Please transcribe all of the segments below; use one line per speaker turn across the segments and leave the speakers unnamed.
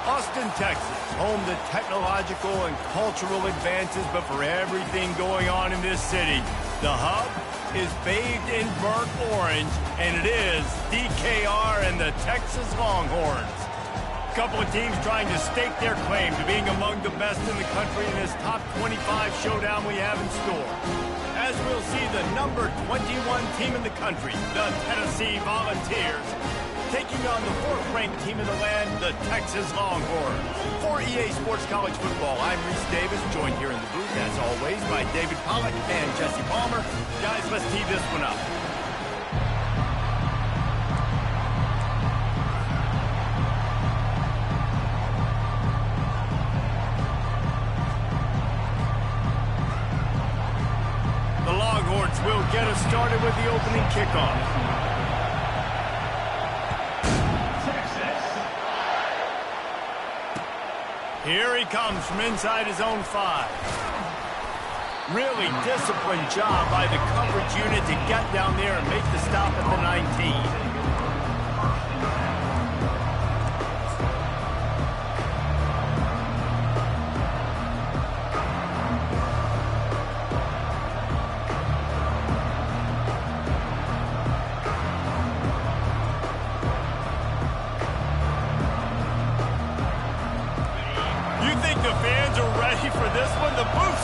Austin, Texas, home to technological and cultural advances, but for everything going on in this city, the hub is bathed in burnt orange, and it is DKR and the Texas Longhorns. A couple of teams trying to stake their claim to being among the best in the country in this top 25 showdown we have in store. As we'll see the number 21 team in the country, the Tennessee Volunteers, taking on the fourth-ranked team in the land, the Texas Longhorns. For EA Sports College Football, I'm Reese Davis, joined here in the booth, as always, by David Pollack and Jesse Palmer. Guys, let's tee this one up. The Longhorns will get us started with the opening kickoff. Here he comes from inside his own 5. Really disciplined job by the coverage unit to get down there and make the stop at the 19.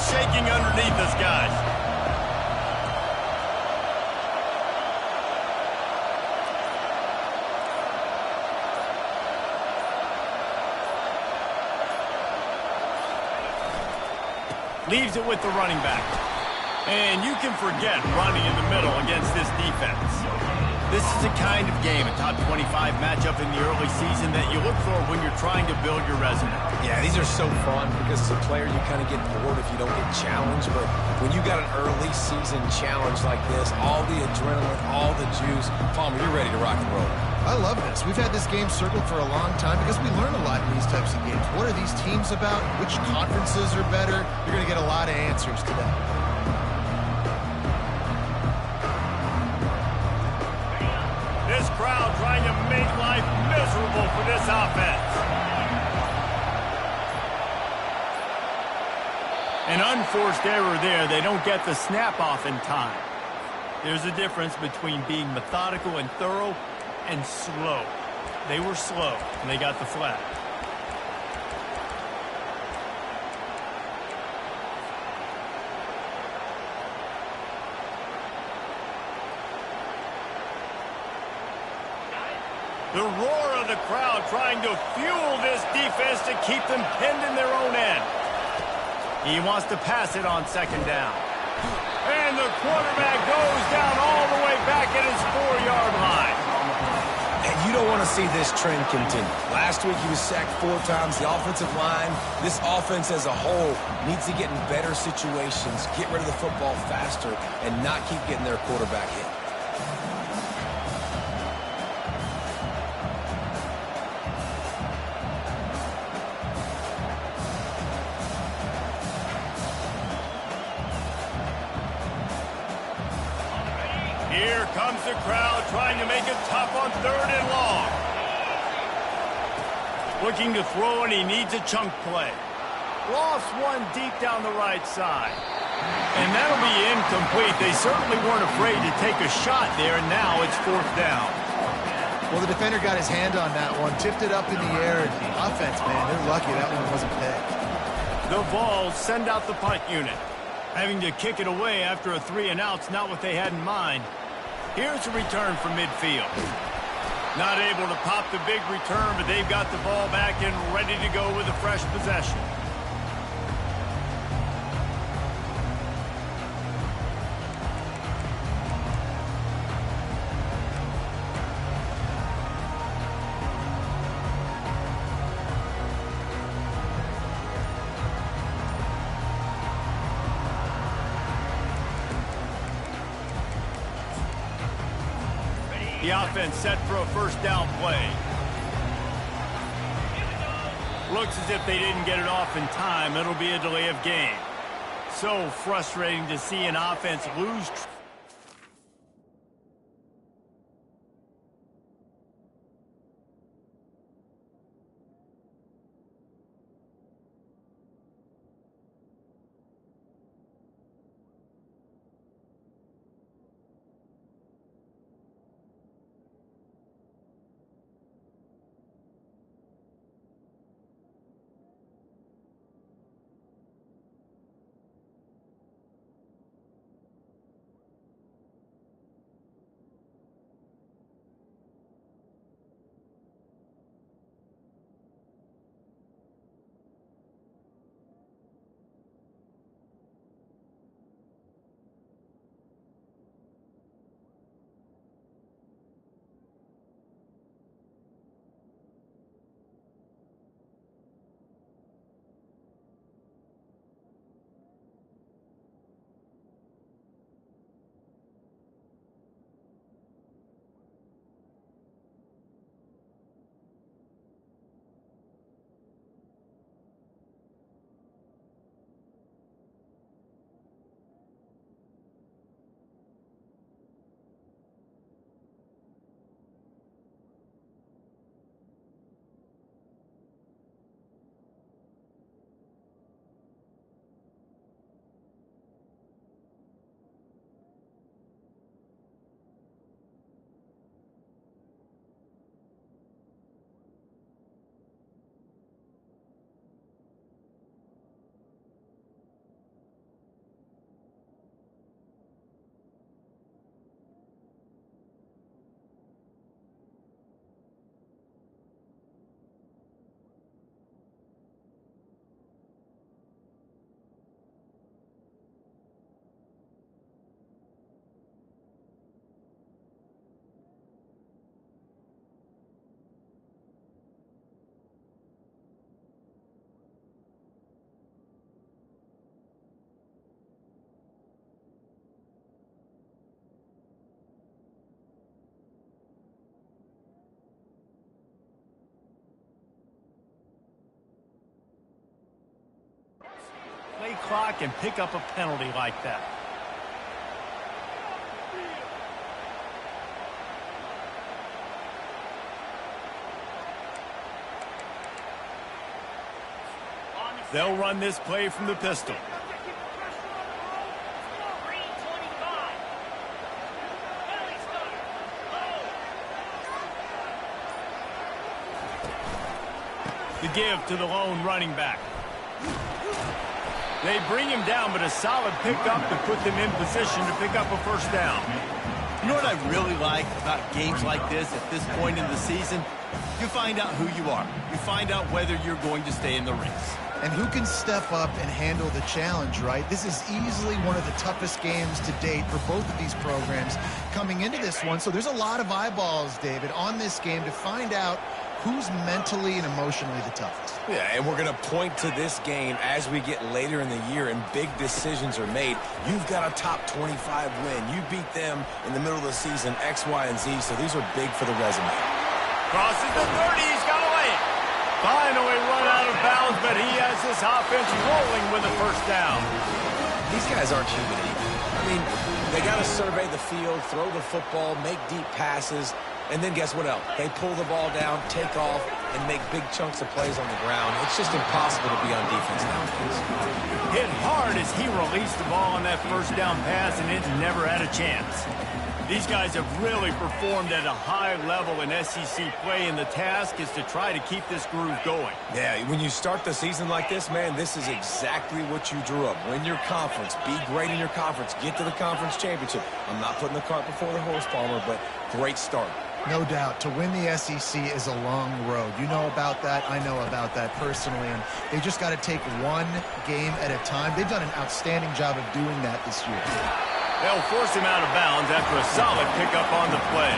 Shaking underneath us, guys. Leaves it with the running back. And you can forget running in the middle against this defense. This is the kind of game, a top 25 matchup in the early season, that you look for when you're trying to build your resume.
Yeah, these are so fun because as a player you kind of get bored if you don't get challenged, but when you got an early season challenge like this, all the adrenaline, all the juice, Palmer, you're ready to rock and roll.
I love this. We've had this game circled for a long time because we learn a lot in these types of games. What are these teams about? Which conferences are better? You're going to get a lot of answers today.
This crowd trying to make life miserable for this offense. An unforced error there. They don't get the snap off in time. There's a difference between being methodical and thorough and slow. They were slow, and they got the flag. The roar of the crowd trying to fuel this defense to keep them pinned in their own end. He wants to pass it on second down. And the quarterback goes down all the way back at his 4-yard line.
And you don't want to see this trend continue. Last week he was sacked 4 times. The offensive line, this offense as a whole, needs to get in better situations, get rid of the football faster, and not keep getting their quarterback hit.
Here comes the crowd trying to make it tough on 3rd and long. Looking to throw, and he needs a chunk play. Lost one deep down the right side. And that'll be incomplete. They certainly weren't afraid to take a shot there, and now it's 4th down.
Well, the defender got his hand on that one, tipped it up in the air, and the offense, man, they're lucky that one wasn't picked.
The Vols send out the punt unit. Having to kick it away after a 3-and-out's not what they had in mind. Here's a return from midfield. Not able to pop the big return, but they've got the ball back and ready to go with a fresh possession. The offense set for a 1st down play. Looks as if they didn't get it off in time. It'll be a delay of game. So frustrating to see an offense lose. clock and pick up a penalty like that. They'll run this play from the pistol. The give to the lone running back. They bring him down, but a solid pickup to put them in position to pick up a first down.
You know what I really like about games like this at this point in the season? You find out who you are. You find out whether you're going to stay in the race.
And who can step up and handle the challenge, right? This is easily one of the toughest games to date for both of these programs coming into this one. So there's a lot of eyeballs, David, on this game to find out who's mentally and emotionally the toughest.
Yeah, and we're going to point to this game as we get later in the year and big decisions are made. You've got a top 25 win. You beat them in the middle of the season, X, Y, and Z, so these are big for the resume.
Crosses the 30, he's got away. Finally run out of bounds, but he has this offense rolling with a first down.
These guys aren't human either. I mean, they got to survey the field, throw the football, make deep passes, and then guess what else? They pull the ball down, take off, and make big chunks of plays on the ground. It's just impossible to be on defense nowadays.
Hit hard as he released the ball on that first down pass, and it never had a chance. These guys have really performed at a high level in SEC play, and the task is to try to keep this groove going.
Yeah, when you start the season like this, man, this is exactly what you drew up. Win your conference, be great in your conference, get to the conference championship. I'm not putting the cart before the horse, Palmer, but great start.
No doubt. To win the SEC is a long road. You know about that. I know about that personally. And they just got to take one game at a time. They've done an outstanding job of doing that this year.
They'll force him out of bounds after a solid pickup on the play.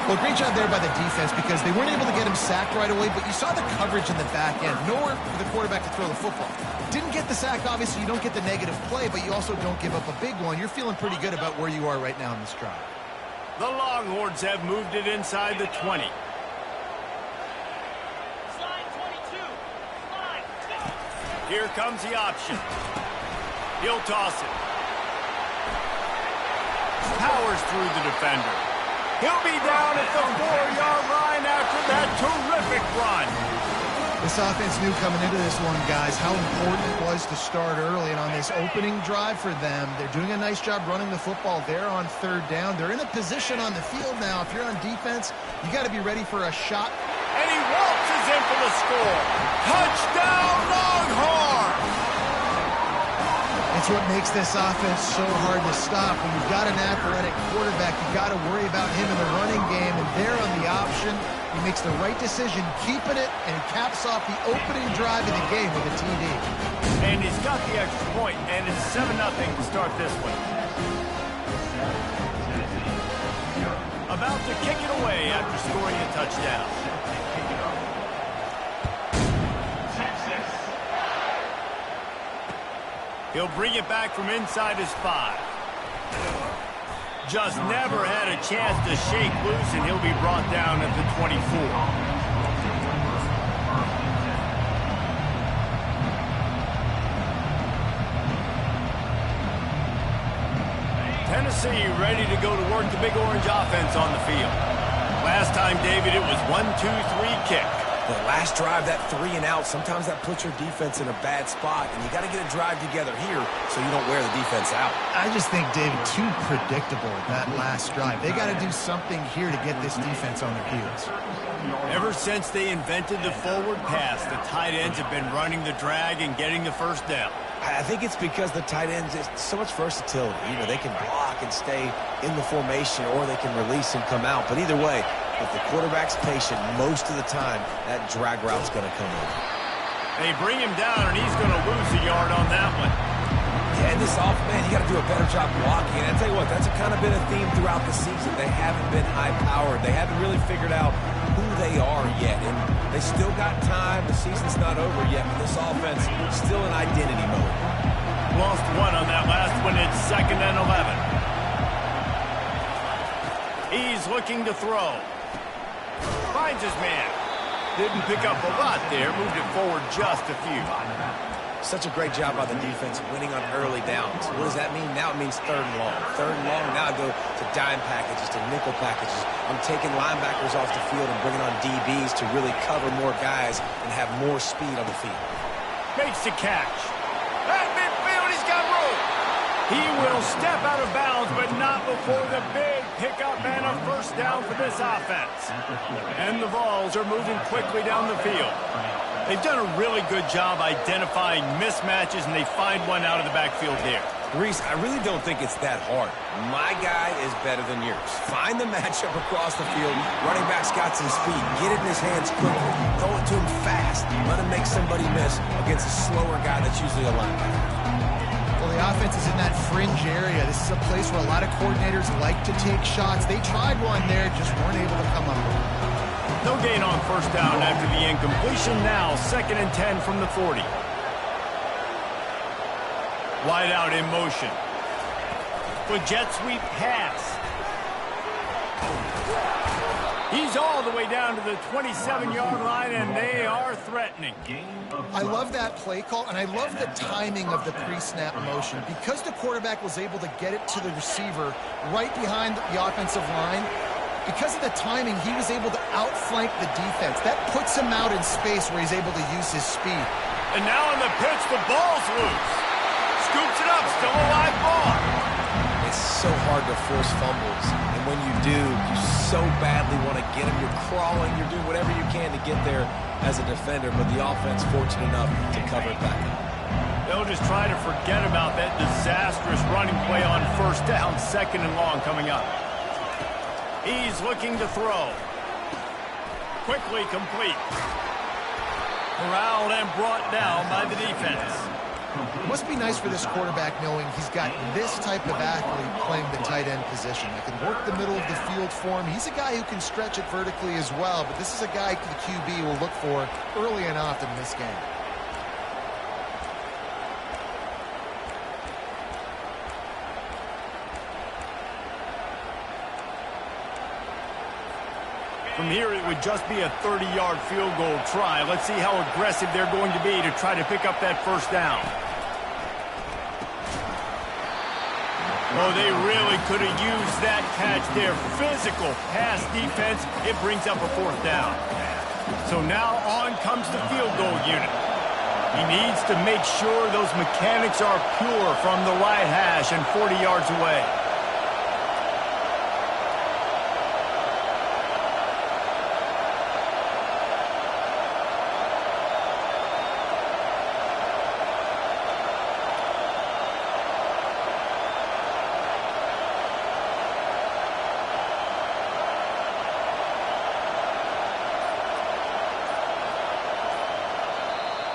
Well, great job there by the defense because they weren't able to get him sacked right away, but you saw the coverage in the back end. Nowhere for the quarterback to throw the football. Didn't get the sack, obviously. You don't get the negative play, but you also don't give up a big one. You're feeling pretty good about where you are right now in this drive.
The Longhorns have moved it inside the 20. Here comes the option. He'll toss it. Powers through the defender. He'll be down at the 4-yard line after that terrific run.
This offense knew coming into this one, guys, how important it was to start early. And on this opening drive for them, they're doing a nice job running the football there on third down. They're in a position on the field now. If you're on defense, you got to be ready for a shot.
And he waltzes in for the score. Touchdown, Longhorns!
It's what makes this offense so hard to stop. When you've got an athletic quarterback, you've got to worry about him in the running game. And there on the option, he makes the right decision, keeping it, and caps off the opening drive of the game with a TD.
And he's got the extra point, and it's 7-0 to start this one. About to kick it away after scoring a touchdown. He'll bring it back from inside his 5. Just never had a chance to shake loose, and he'll be brought down at the 24. Tennessee ready to go to work the Big Orange offense on the field. Last time, David, it was 1-2-3 kick.
The last drive, that 3 and out, sometimes that puts your defense in a bad spot, and you got to get a drive together here so you don't wear the defense out.
I just think, David, too predictable, that last drive. They got to do something here to get this defense on their heels.
Ever since they invented the forward pass, the tight ends have been running the drag and getting the first down.
I think it's because the tight ends, it's so much versatility. You know, they can block and stay in the formation, or they can release and come out. But either way, if the quarterback's patient most of the time, that drag route's going to come in.
They bring him down, and he's going to lose a yard on that one.
Yeah, and this man, you got to do a better job blocking. And I tell you what, that's kind of been a theme throughout the season. They haven't been high-powered. They haven't really figured out who they are yet. And they still got time. The season's not over yet, but this offense is still in identity mode.
Lost one on that last one. It's 2nd and 11. He's looking to throw. Finds his man. Didn't pick up a lot there. Moved it forward just a few.
Such a great job by the defense winning on early downs. What does that mean? Now it means 3rd and long. 3rd and long, now I go to dime packages, to nickel packages. I'm taking linebackers off the field and bringing on DBs to really cover more guys and have more speed on the field.
Makes the catch. At midfield, he's got room. He will step out of bounds, but not before the big pickup and a first down for this offense. And the Vols are moving quickly down the field. They've done a really good job identifying mismatches, and they find one out of the backfield here.
Reese, I really don't think it's that hard. My guy is better than yours. Find the matchup across the field. Running back's got some speed. Get it in his hands quickly. Throw it to him fast. Let him make somebody miss against a slower guy that's usually a linebacker.
Well, the offense is in that fringe area. This is a place where a lot of coordinators like to take shots. They tried one there, just weren't able to come up with it.
No gain on first down after the incompletion. Now 2nd and 10 from the 40. Wide out in motion. For jet sweep pass. He's all the way down to the 27-yard line, and they are threatening.
I love that play call, and I love the timing of the pre-snap motion. Because the quarterback was able to get it to the receiver right behind the offensive line, because of the timing, he was able to outflank the defense. That puts him out in space where he's able to use his speed.
And now on the pitch, the ball's loose. Scoops it up, still a live ball.
It's so hard to force fumbles. And when you do, you so badly want to get them. You're crawling, you're doing whatever you can to get there as a defender, but the offense fortunate enough to cover it back up.
They'll just try to forget about that disastrous running play on first down, 2nd and long coming up. He's looking to throw. Quickly complete. Corralled and brought down by the defense.
It must be nice for this quarterback knowing he's got this type of athlete playing the tight end position. That can work the middle of the field for him. He's a guy who can stretch it vertically as well, but this is a guy the QB will look for early and often in this game.
From here, it would just be a 30-yard field goal try. Let's see how aggressive they're going to be to try to pick up that first down. Oh, they really could have used that catch there. Physical pass defense. It brings up a 4th down. So now on comes the field goal unit. He needs to make sure those mechanics are pure from the right hash and 40 yards away.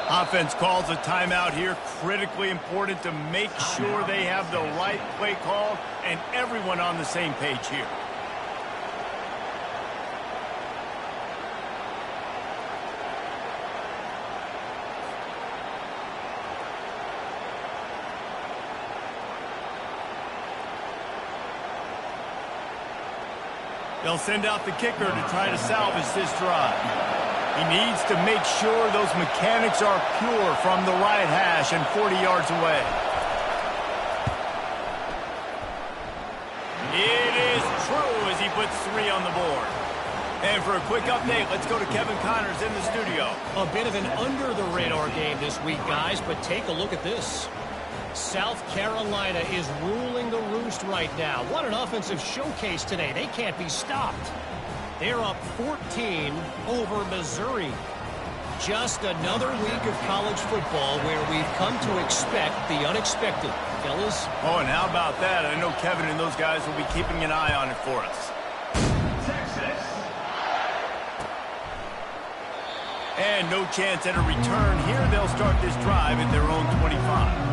Offense calls a timeout here. Critically important to make sure they have the right play call and everyone on the same page here. They'll send out the kicker to try to salvage this drive. He needs to make sure those mechanics are pure from the right hash and 40 yards away. It is true as he puts 3 on the board. And for a quick update, let's go to Kevin Connors in the studio.
A bit of an under-the-radar game this week, guys, but take a look at this. South Carolina is ruling the roost right now. What an offensive showcase today. They can't be stopped. They're up 14 over Missouri. Just another week of college football where we've come to expect the unexpected. Fellas?
Oh, and how about that? I know Kevin and those guys will be keeping an eye on it for us. Texas. And no chance at a return here. They'll start this drive at their own 25.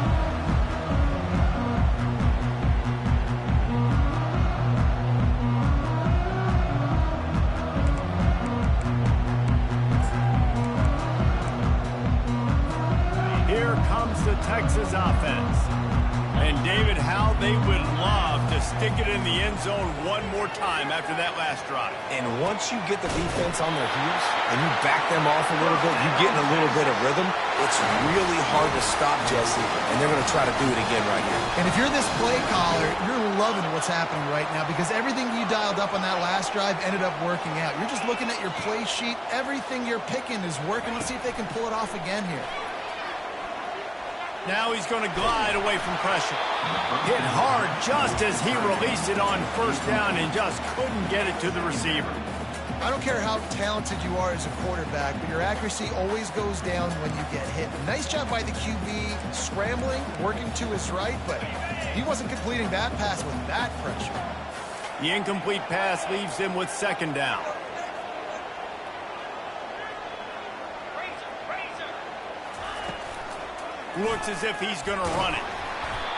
Texas offense. And, David, how they would love to stick it in the end zone one more time after that last drive.
And once you get the defense on their heels and you back them off a little bit, you get in a little bit of rhythm, it's really hard to stop, Jesse, and they're going to try to do it again right here.
And if you're this play caller, you're loving what's happening right now because everything you dialed up on that last drive ended up working out. You're just looking at your play sheet. Everything you're picking is working. Let's see if they can pull it off again here.
Now he's going to glide away from pressure. Hit hard just as he released it on first down and just couldn't get it to the receiver.
I don't care how talented you are as a quarterback, but your accuracy always goes down when you get hit. Nice job by the QB scrambling, working to his right, but he wasn't completing that pass with that pressure.
The incomplete pass leaves him with second down. Looks as if he's going to run it.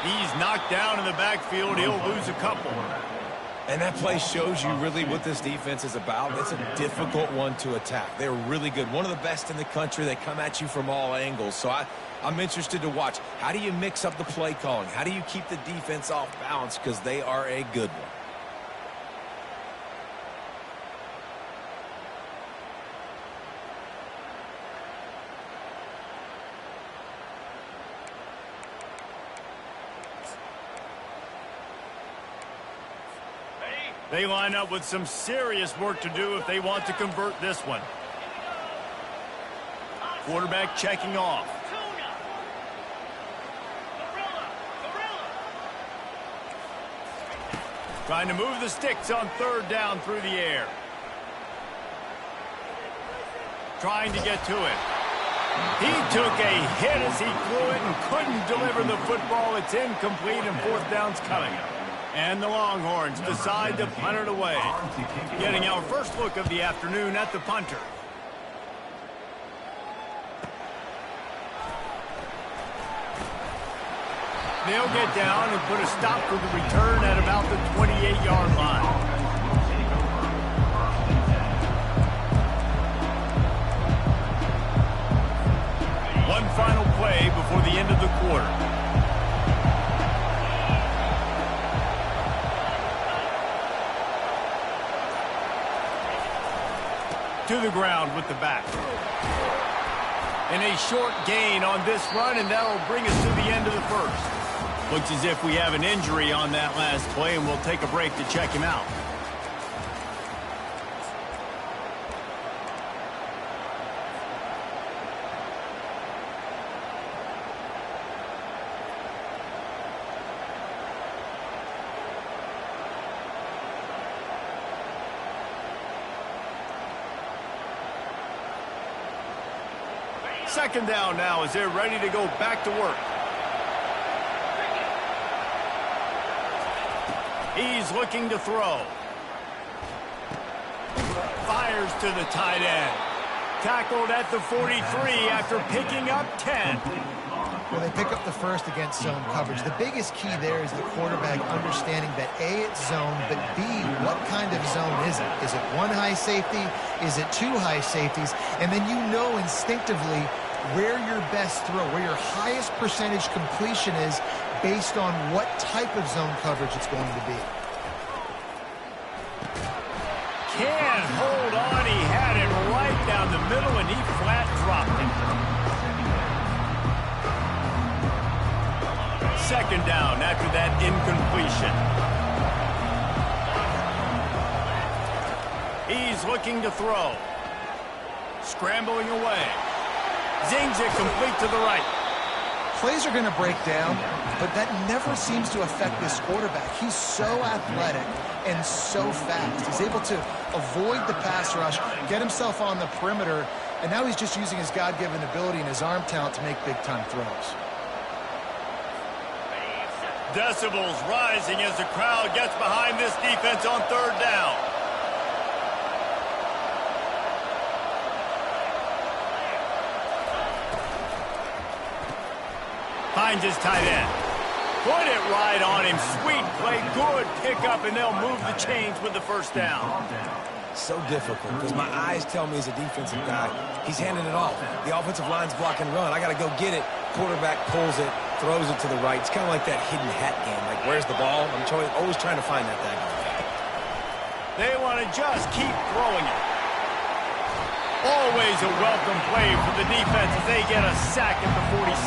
He's knocked down in the backfield. He'll lose a couple.
And that play shows you really what this defense is about. It's a difficult one to attack. They're really good. One of the best in the country. They come at you from all angles. So I'm interested to watch. How do you mix up the play calling? How do you keep the defense off balance? Because they are a good one.
They line up with some serious work to do if they want to convert this one. Quarterback checking off. Trying to move the sticks on third down through the air. Trying to get to it. He took a hit as he threw it and couldn't deliver the football. It's incomplete and fourth down's coming. And the Longhorns decide to punt it away. Getting our first look of the afternoon at the punter. They'll get down and put a stop for the return at about the 28-yard line. One final play before the end of the quarter. To the ground with the back. And a short gain on this run, and that'll bring us to the end of the first. Looks as if we have an injury on that last play, and we'll take a break to check him out. Second down now as they're ready to go back to work. He's looking to throw. Fires to the tight end. Tackled at the 43 after picking up 10.
Well, they pick up the first against zone coverage. The biggest key there is the quarterback understanding that A, it's zone, but B, what kind of zone is it? Is it one high safety? Is it two high safeties? And then you know instinctively where your best throw, where your highest percentage completion is based on what type of zone coverage it's going to be.
Can't hold on. He had it right down the middle, and he flat dropped it. Second down after that incompletion. He's looking to throw. Scrambling away. Zings it complete to the right.
Plays are going to break down, but that never seems to affect this quarterback. He's so athletic and so fast. He's able to avoid the pass rush, get himself on the perimeter, and now he's just using his God-given ability and his arm talent to make big-time throws.
Decibels rising as the crowd gets behind this defense on third down. Finds his tight end. Put it right on him. Sweet play. Good pickup, and they'll move the chains with the first down.
So difficult because my eyes tell me as a defensive guy, he's handing it off. The offensive line's blocking run. I got to go get it. Quarterback pulls it throws it to the right. It's kind of like that hidden hat game. Like, where's the ball? I'm always trying to find that thing.
They want to just keep throwing it. Always a welcome play for the defense as they get a sack at the 47.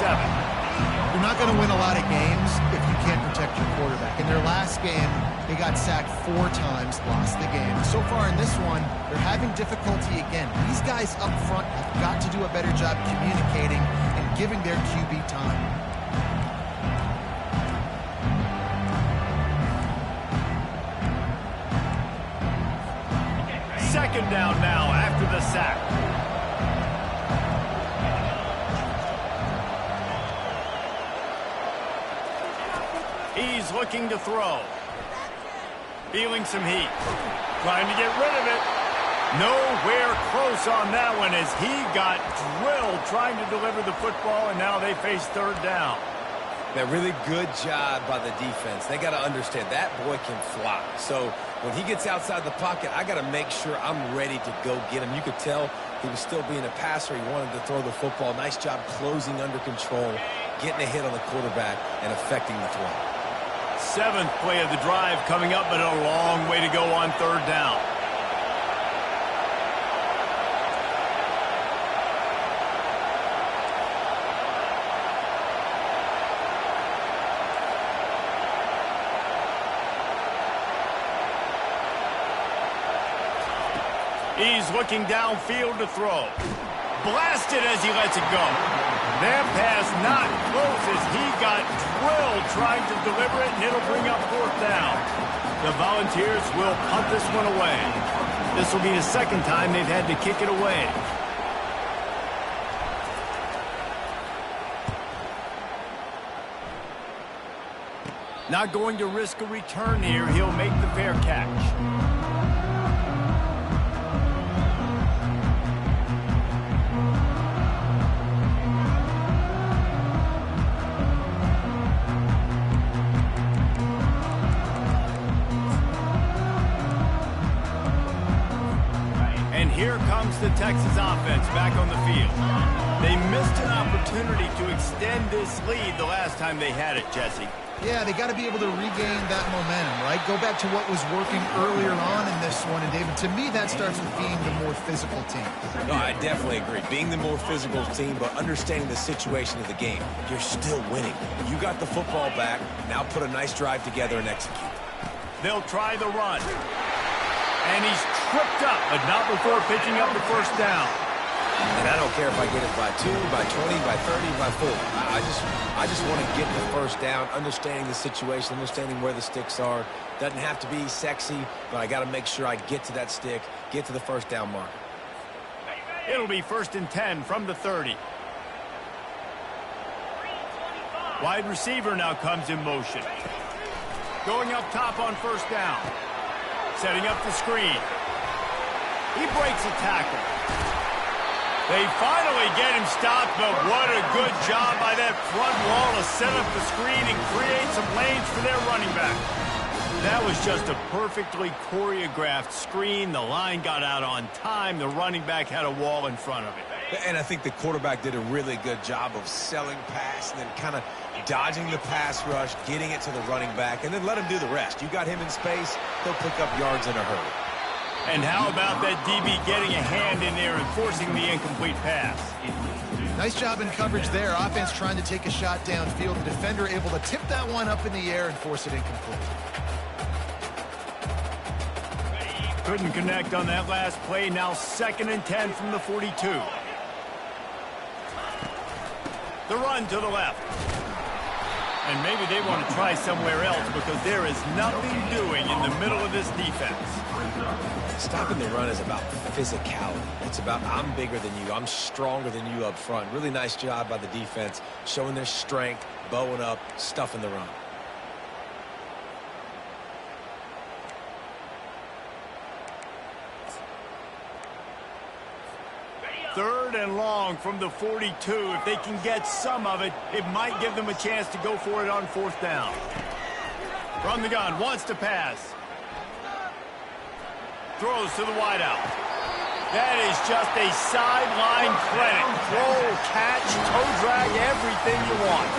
You're not going to win a lot of games if you can't protect your quarterback. In their last game, they got sacked 4 times, lost the game. So far in this one, they're having difficulty again. These guys up front have got to do a better job communicating and giving their QB time.
Second down now after the sack. He's looking to throw. Feeling some heat. Trying to get rid of it. Nowhere close on that one as he got drilled trying to deliver the football, and now they face third down.
That really good job by the defense. They got to understand that boy can fly. So when he gets outside the pocket, I got to make sure I'm ready to go get him. You could tell he was still being a passer. He wanted to throw the football. Nice job closing under control, getting a hit on the quarterback, and affecting the throw.
7th play of the drive coming up, but a long way to go on third down. He's looking downfield to throw. Blasted as he lets it go. That pass not close as he got drilled trying to deliver it, and it'll bring up fourth down. The Volunteers will punt this one away. This will be the second time they've had to kick it away. Not going to risk a return here. He'll make the fair catch. Here comes the Texas offense back on the field. They missed an opportunity to extend this lead the last time they had it, Jesse.
Yeah, they got to be able to regain that momentum, right? Go back to what was working earlier on in this one. And, David, to me, that starts with being the more physical team.
No, I definitely agree. Being the more physical team, but understanding the situation of the game. You're still winning. You got the football back. Now put a nice drive together and execute.
They'll try the run. And he's tripped up, but not before picking up the first down.
And I don't care if I get it by 2, by 20, by 30, by 40. I just want to get the first down, understanding the situation, understanding where the sticks are. Doesn't have to be sexy, but I got to make sure I get to that stick, get to the first down marker.
It'll be 1st and 10 from the 30. Wide receiver now comes in motion. Going up top on first down. Setting up the screen. He breaks a tackle. They finally get him stopped, but what a good job by that front wall to set up the screen and create some lanes for their running back. That was just a perfectly choreographed screen. The line got out on time. The running back had a wall in front of it.
And I think the quarterback did a really good job of selling pass and then kind of dodging the pass rush, getting it to the running back, and then let him do the rest. You got him in space, he'll pick up yards in a hurry.
And how about that DB getting a hand in there and forcing the incomplete pass?
Nice job in coverage there. Offense trying to take a shot downfield. The defender able to tip that one up in the air and force it incomplete.
Couldn't connect on that last play. Now 2nd and 10 from the 42. The run to the left. And maybe they want to try somewhere else because there is nothing doing in the middle of this defense.
Stopping the run is about physicality. It's about I'm bigger than you. I'm stronger than you up front. Really nice job by the defense, showing their strength, bowing up, stuffing the run.
3rd and long from the 42. If they can get some of it, it might give them a chance to go for it on 4th down. From the gun, wants to pass. Throws to the wideout. That is just a sideline clinic. Roll, catch, toe drag, everything you want.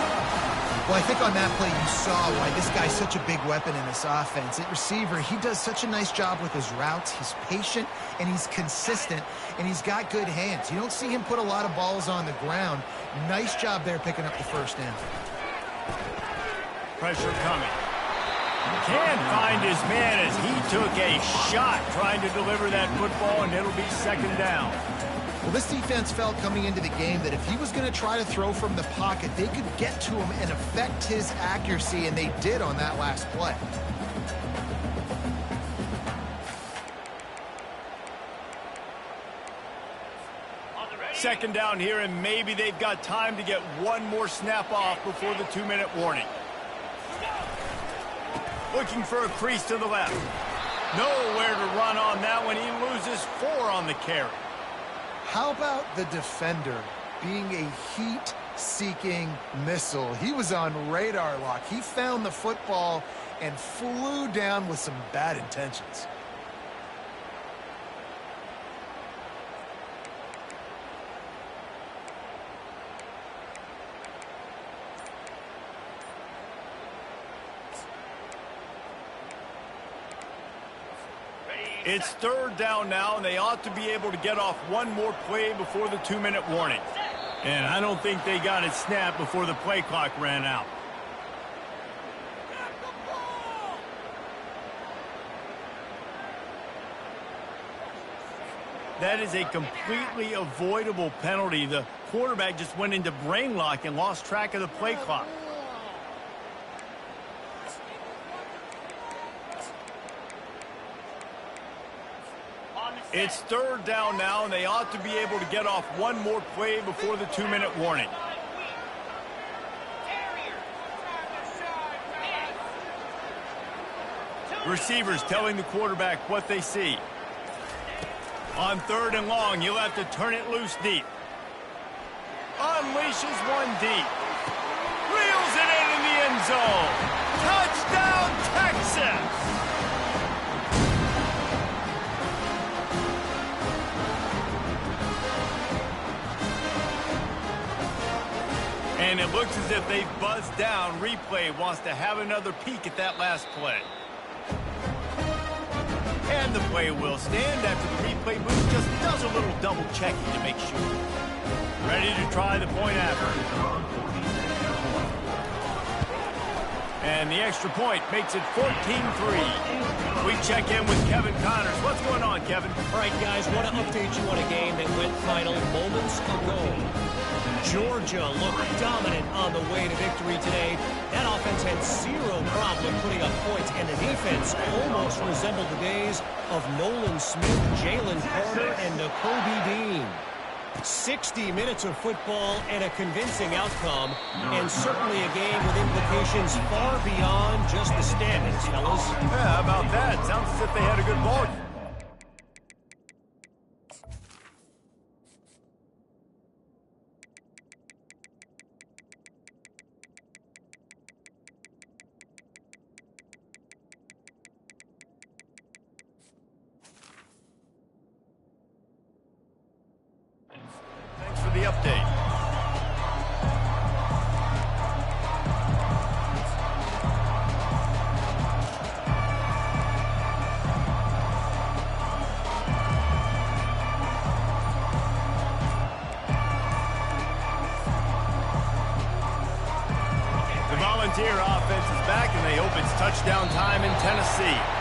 Well, I think on that play you saw why this guy's such a big weapon in this offense. At receiver, he does such a nice job with his routes. He's patient, and he's consistent, and he's got good hands. You don't see him put a lot of balls on the ground. Nice job there picking up the first down.
Pressure coming. Can't find his man as he took a shot trying to deliver that football, and it'll be second down.
Well, this defense felt coming into the game that if he was going to try to throw from the pocket, they could get to him and affect his accuracy, and they did on that last play.
Second down here, and maybe they've got time to get one more snap off before the 2-minute warning. Looking for a crease to the left. Nowhere to run on that one. He loses 4 on the carry.
How about the defender being a heat-seeking missile? He was on radar lock. He found the football and flew down with some bad intentions.
It's third down now, and they ought to be able to get off one more play before the 2-minute warning. And I don't think they got it snapped before the play clock ran out. That is a completely avoidable penalty. The quarterback just went into brain lock and lost track of the play clock. It's third down now, and they ought to be able to get off one more play before the 2-minute warning. Receivers telling the quarterback what they see. On third and long, you'll have to turn it loose deep. Unleashes one deep. Reels it in the end zone. Touchdown, Texas! And it looks as if they buzzed down. Replay wants to have another peek at that last play. And the play will stand after the replay booth just does a little double checking to make sure. Ready to try the point after. And the extra point makes it 14-3. We check in with Kevin Connors. What's going on, Kevin?
All right, guys, want to update you on a game that went final moments ago. Georgia looked dominant on the way to victory today. That offense had zero problem putting up points, and the defense almost resembled the days of Nolan Smith, Jalen Carter, and Nakobe Dean. 60 minutes of football and a convincing outcome, and certainly a game with implications far beyond just the standings, fellas.
Yeah, how about that? Sounds as if they had a good ball game. The update. The Volunteer offense is back, and they hope it's touchdown time in Tennessee.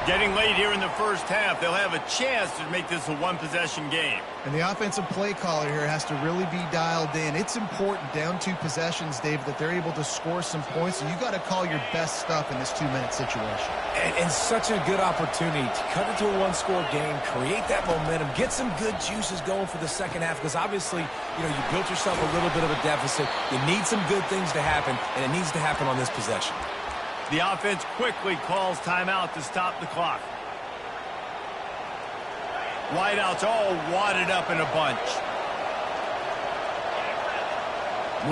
Getting late here in the first half, they'll have a chance to make this a one-possession game.
And the offensive play caller here has to really be dialed in. It's important down 2 possessions, Dave, that they're able to score some points. So you got to call your best stuff in this 2-minute situation.
And such a good opportunity to cut it to a one-score game, create that momentum, get some good juices going for the second half, because obviously, you know, you built yourself a little bit of a deficit. You need some good things to happen, and it needs to happen on this possession.
The offense quickly calls timeout to stop the clock. Wideouts all wadded up in a bunch.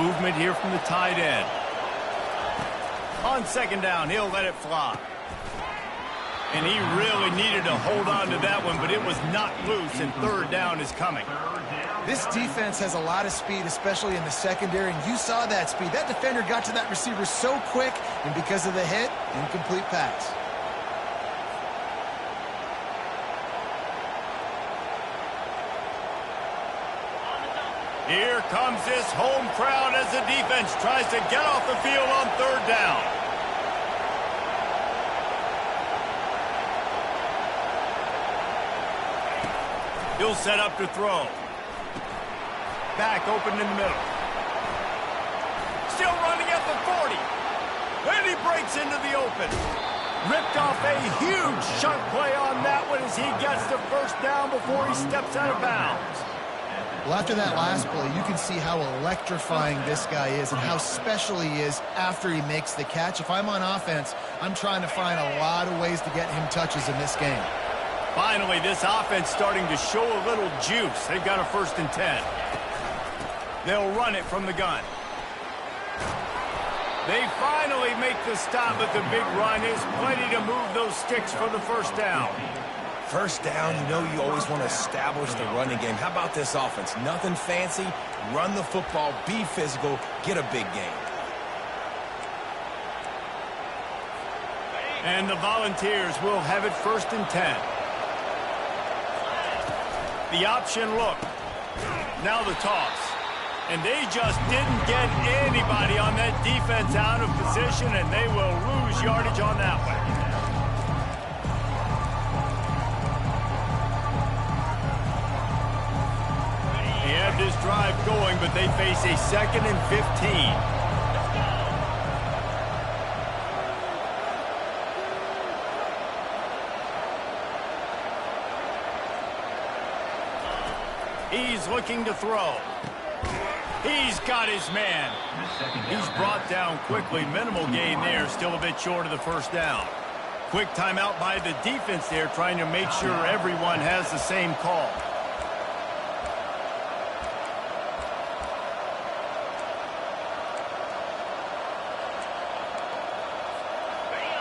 Movement here from the tight end. On second down, he'll let it fly. And he really needed to hold on to that one, but it was not loose, and third down is coming.
This defense has a lot of speed, especially in the secondary, and you saw that speed. That defender got to that receiver so quick, and because of the hit, incomplete pass.
Here comes this home crowd as the defense tries to get off the field on third down. He'll set up to throw. Back open in the middle. Still running at the 40. And he breaks into the open. Ripped off a huge chunk play on that one as he gets the first down before he steps out of bounds.
Well, after that last play, you can see how electrifying this guy is and how special he is after he makes the catch. If I'm on offense, I'm trying to find a lot of ways to get him touches in this game.
Finally, this offense starting to show a little juice. They've got a 1st and 10. They'll run it from the gun. They finally make the stop, but the big run is plenty to move those sticks for the first down.
First down, you know you always want to establish the running game. How about this offense? Nothing fancy. Run the football, be physical, get a big gain.
And the Volunteers will have it 1st and 10. The option look. Now the toss. And they just didn't get anybody on that defense out of position, and they will lose yardage on that one. They have this drive going, but they face a 2nd and 15. He's looking to throw. He's got his man. He's brought down quickly. Minimal gain there. Still a bit short of the first down. Quick timeout by the defense there, trying to make sure everyone has the same call.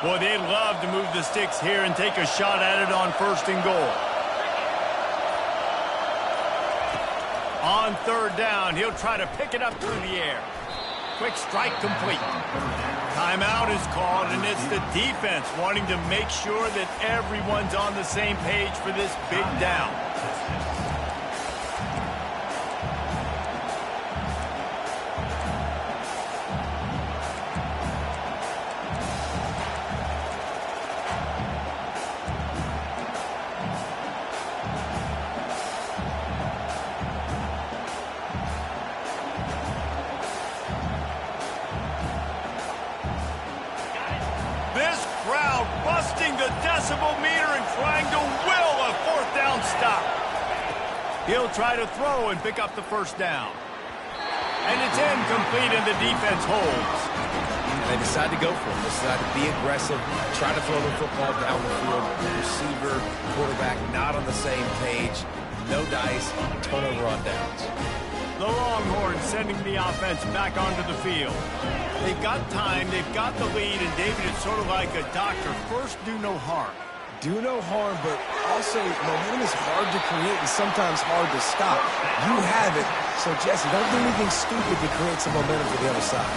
Boy, they'd love to move the sticks here and take a shot at it on 1st and goal. On third down, he'll try to pick it up through the air. Quick strike complete. Timeout is called, and it's the defense wanting to make sure that everyone's on the same page for this big down. The decibel meter and trying to will a 4th down stop. He'll try to throw and pick up the first down. And it's incomplete, and the defense holds.
And they decide to go for it. They decide to be aggressive, try to throw the football down the field. Receiver, quarterback not on the same page. No dice, turnover on downs.
The Longhorns sending the offense back onto the field. They've got time, they've got the lead, and David, it's sort of like a doctor. First, do no harm.
Do no harm, but also momentum is hard to create and sometimes hard to stop. You have it, so Jesse, don't do anything stupid to create some momentum for the other side.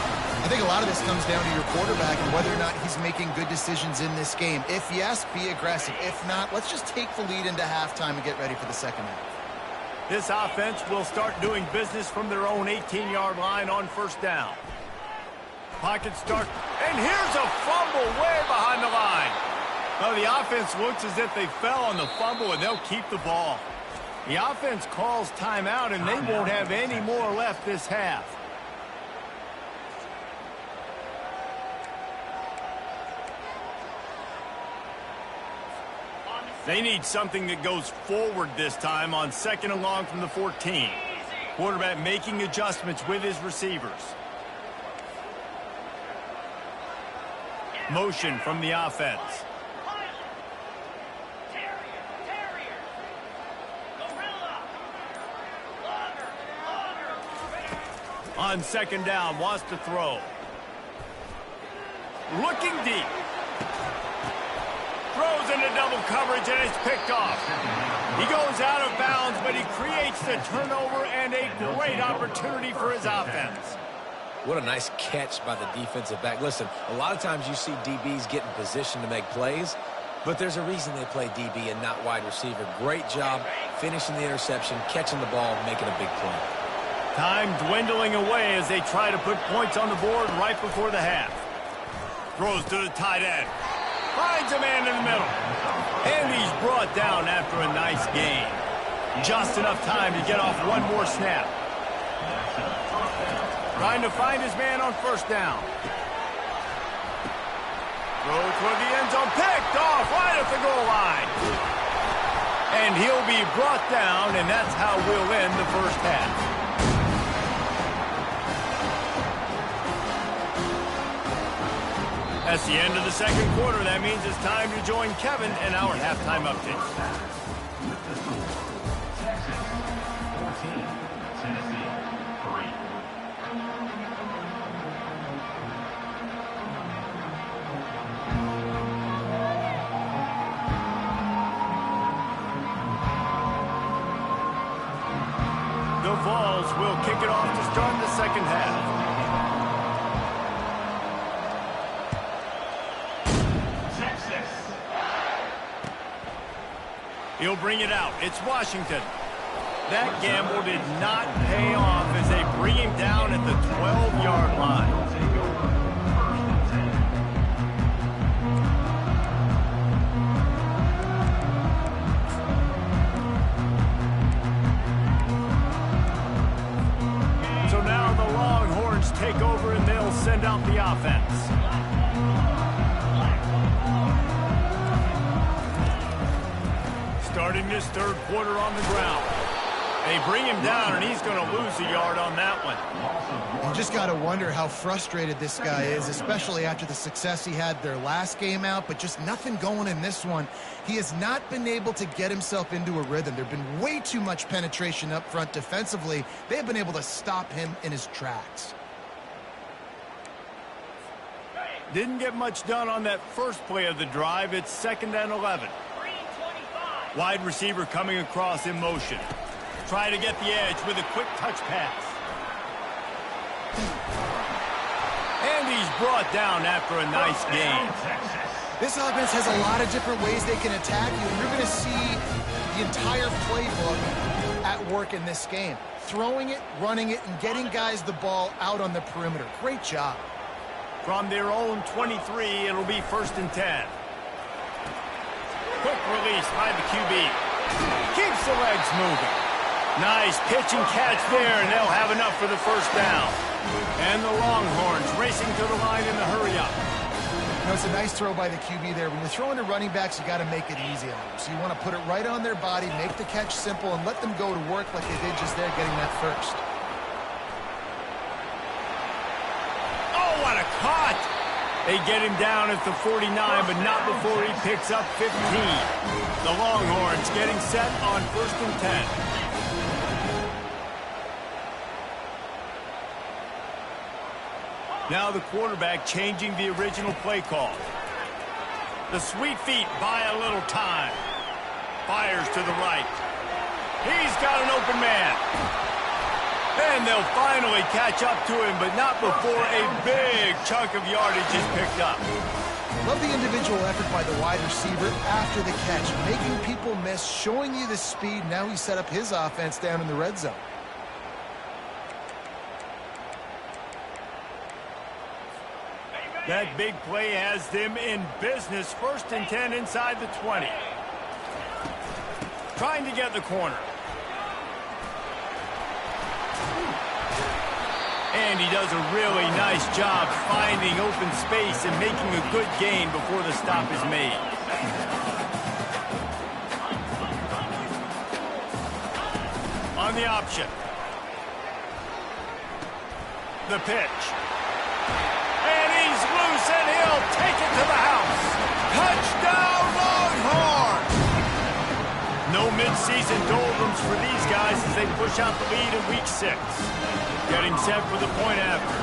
I think a lot of this comes down to your quarterback and whether or not he's making good decisions in this game. If yes, be aggressive. If not, let's just take the lead into halftime and get ready for the second half.
This offense will start doing business from their own 18-yard line on 1st down. Pocket start, and here's a fumble way behind the line. Well, the offense looks as if they fell on the fumble, and they'll keep the ball. The offense calls timeout, and they won't have any more left this half. They need something that goes forward this time on 2nd and long from the 14. Quarterback making adjustments with his receivers. Motion from the offense. On 2nd down, wants to throw. Looking deep. throws into double coverage, and it's picked off. He goes out of bounds, but he creates the turnover and a great opportunity for his offense.
What a nice catch by the defensive back. Listen, a lot of times you see DBs get in position to make plays, but there's a reason they play DB and not wide receiver. Great job finishing the interception, catching the ball, making a big play.
Time dwindling away as they try to put points on the board right before the half. Throws to the tight end. Finds a man in the middle. And he's brought down after a nice gain. Just enough time to get off one more snap. Trying to find his man on first down. Throw toward the end zone. Picked off right at the goal line. And he'll be brought down, and that's how we'll end the first half. That's the end of the second quarter. That means it's time to join Kevin in our halftime update. The Vols will kick it off to start the second half. He'll bring it out. It's Washington. That gamble did not pay off as they bring him down at the 12-yard line. So now the Longhorns take over and they'll send out the offense. Starting this third quarter on the ground. They bring him down, and he's going to lose a yard on that one.
You just got to wonder how frustrated this guy is, especially after the success he had their last game out, but just nothing going in this one. He has not been able to get himself into a rhythm. There have been way too much penetration up front defensively. They have been able to stop him in his tracks.
Didn't get much done on that first play of the drive. It's 2nd and 11. Wide receiver coming across in motion. Try to get the edge with a quick touch pass. And he's brought down after a nice gain.
This offense has a lot of different ways they can attack you. You're going to see the entire playbook at work in this game. Throwing it, running it, and getting guys the ball out on the perimeter. Great job.
From their own 23, it'll be 1st and 10. Quick release by the QB. Keeps the legs moving. Nice pitch and catch there, and they'll have enough for the first down. And the Longhorns racing to the line in the hurry-up.
You know, it's a nice throw by the QB there. When you're throwing to running backs, you got to make it easy on them. So you want to put it right on their body, make the catch simple, and let them go to work like they did just there, getting that first.
Oh, what a cut! They get him down at the 49, but not before he picks up 15. The Longhorns getting set on 1st and 10. Now the quarterback changing the original play call. The sweet feet buy a little time. Fires to the right. He's got an open man. And they'll finally catch up to him, but not before a big chunk of yardage is picked up.
Love the individual effort by the wide receiver after the catch, making people miss, showing you the speed. Now he set up his offense down in the red zone.
That big play has them in business. 1st and 10 inside the 20. Trying to get the corner. And he does a really nice job finding open space and making a good gain before the stop is made. On the option. The pitch. And he's loose, and he'll take it to the house. Touchdown, Longhorns! No midseason doldrums for these guys as they push out the lead in Week 6. Getting set for the point after.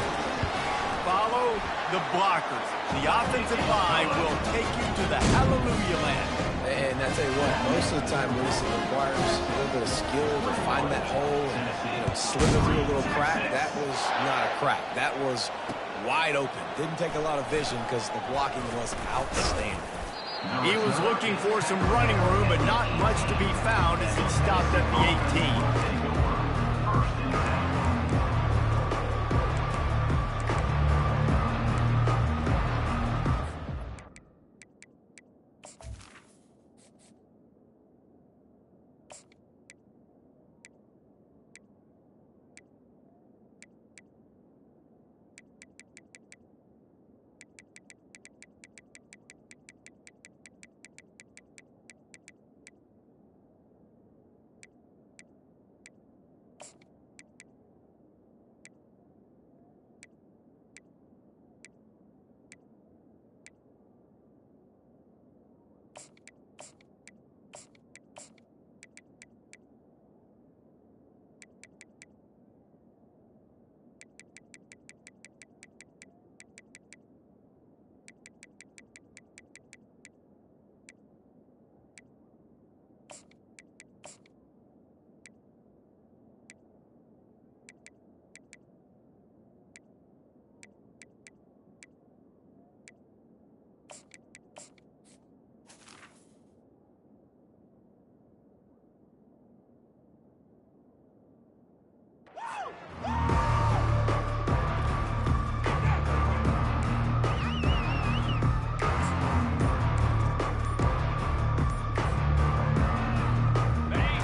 Follow,
the blockers. The offensive line will take you to the hallelujah land.
And I tell you what, most of the time, Reese, it requires a little bit of skill to find that hole and slip it through a little crack. That was not a crack. That was wide open. Didn't take a lot of vision because the blocking was outstanding.
He was looking for some running room, but not much to be found as he stopped at the 18.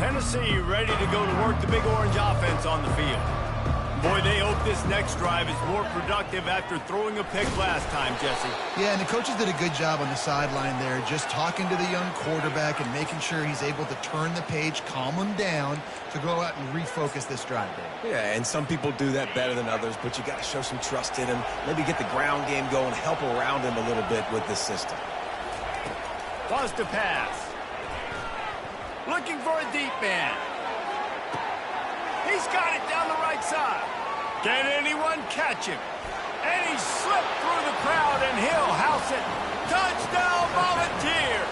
Tennessee ready to go to work the Big Orange offense on the field. Boy, they hope this next drive is more productive after throwing a pick last time, Jesse.
Yeah, and the coaches did a good job on the sideline there, just talking to the young quarterback and making sure he's able to turn the page, calm him down to go out and refocus this drive, Dave.
Yeah, and some people do that better than others, but you got to show some trust in him. Maybe get the ground game going, help around him a little bit with this system.
Bust a pass. Looking for a deep man. He's got it down the right side. Can anyone catch him? And he slipped through the crowd, and he'll house it. Touchdown, Volunteer!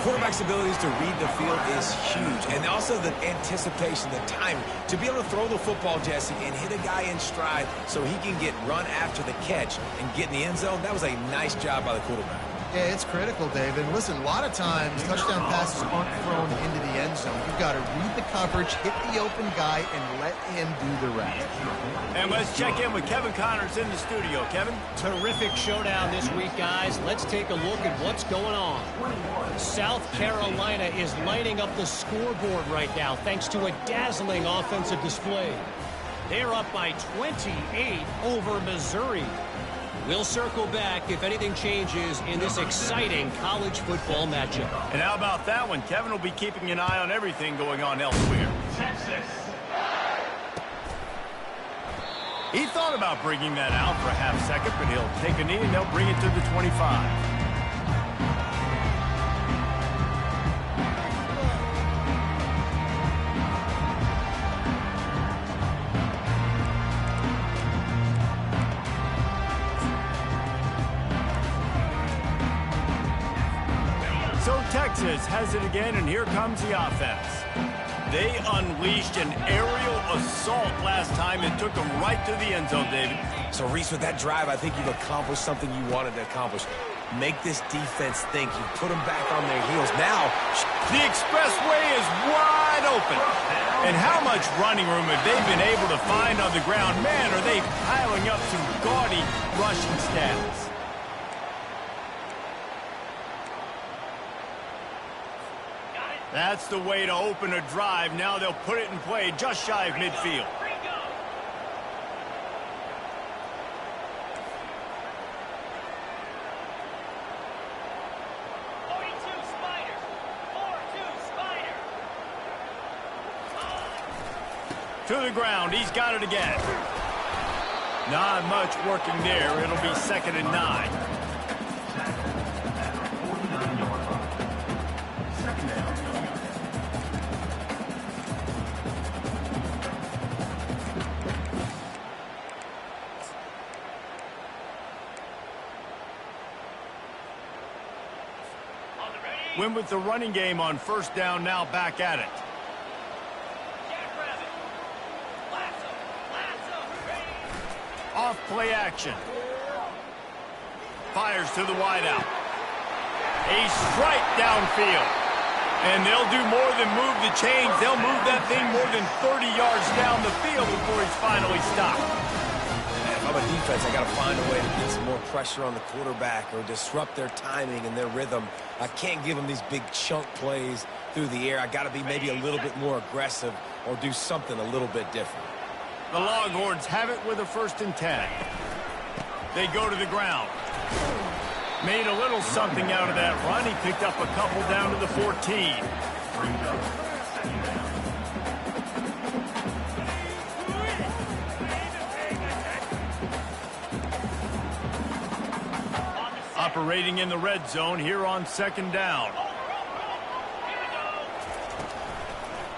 Quarterback's abilities to read the field is huge, and also the anticipation, the timing. To be able to throw the football, Jesse, and hit a guy in stride so he can get run after the catch and get in the end zone, that was a nice job by the quarterback.
Yeah, it's critical, David. And listen, a lot of times touchdown passes aren't thrown into the end zone. You've got to read the coverage, hit the open guy, and let him do the rest.
And let's check in with Kevin Connors in the studio. Kevin?
Terrific showdown this week, guys. Let's take a look at what's going on. South Carolina is lighting up the scoreboard right now thanks to a dazzling offensive display. They're up by 28 over Missouri. We'll circle back if anything changes in this exciting college football matchup.
And how about that one? Kevin will be keeping an eye on everything going on elsewhere. He thought about bringing that out for a half second, but he'll take a knee and they'll bring it to the 25. So Texas has it again, and here comes the offense. They unleashed an aerial assault last time and took them right to the end zone, David.
So, Reese, with that drive, I think you've accomplished something you wanted to accomplish. Make this defense think. You put them back on their heels. Now,
the expressway is wide open. And how much running room have they been able to find on the ground? Man, are they piling up some gaudy rushing stats. That's the way to open a drive. Now they'll put it in play just shy of midfield. To the ground. He's got it again. Not much working there. It'll be 2nd and 9. Win with the running game on first down, now back at it. Off play action. Fires to the wideout. A strike downfield. And they'll do more than move the chains. They'll move that thing more than 30 yards down the field before he's finally stopped.
Man, if I'm a defense, I got to find a way to get some more pressure on the quarterback or disrupt their timing and their rhythm. I can't give them these big chunk plays through the air. I got to be maybe a little bit more aggressive or do something a little bit different.
The Longhorns have it with a 1st and 10. They go to the ground. Made a little something out of that run. He picked up a couple down to the 14. Operating in the red zone here on 2nd down.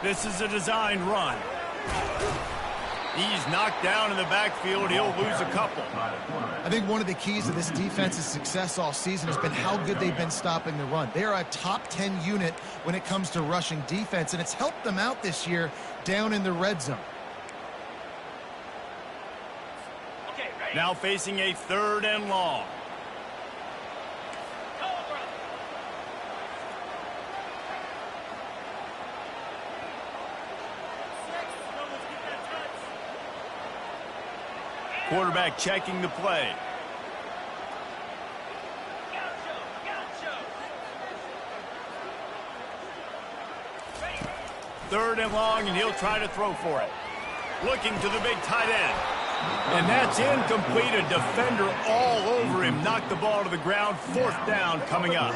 This is a designed run. He's knocked down in the backfield. He'll lose a couple.
I think one of the keys to this defense's success all season has been how good they've been stopping the run. They are a top 10 unit when it comes to rushing defense, and it's helped them out this year down in the red zone.
Now facing a 3rd and long. Quarterback checking the play. Third and long, and he'll try to throw for it. Looking to the big tight end. And that's incomplete. A defender all over him. Knocked the ball to the ground. 4th down coming up.